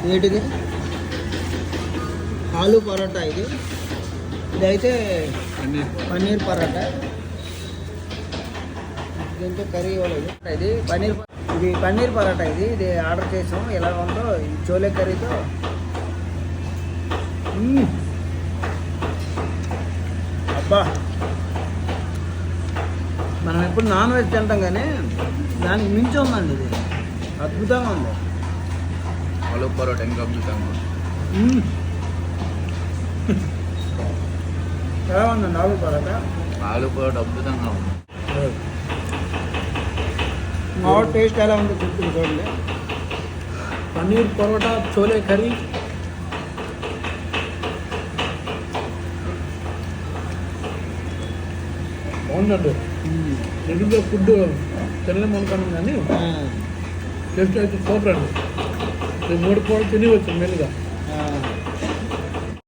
వీటిది ఆలు పరోటా ఇది. ఇదైతే పన్నీర్ పరోటా. దీంతో కర్రీ ఇవ్వలేదు. ఇది పన్నీర్ పరోటా. ఇది ఆర్డర్ చేసాం. ఎలా ఉందో ఈ చోలే కర్రీతో. అబ్బా, మనం ఎప్పుడు నాన్ వెజ్ తింటాం కానీ దానికి మించి ఉందండి. ఇది అద్భుతంగా ఉంది. ఆలు పరోటా ఇంకా అద్భుతంగా ఉంది. ఎలా ఉందండి ఆలు పరోటా? ఆలు పరోటా అద్భుతంగా ఉంది. మా టేస్ట్ ఎలా ఉందో చెప్తుంది చూడండి. పన్నీర్ పరోటా, చోలే కర్రీ బాగుందండి. రెగ్యులర్ ఫుడ్ తినలేము అనుకున్నాం కానీ టేస్ట్ అయితే సూపర్ అండి. 3 పూటలు తిని వచ్చాను మెల్లిగా.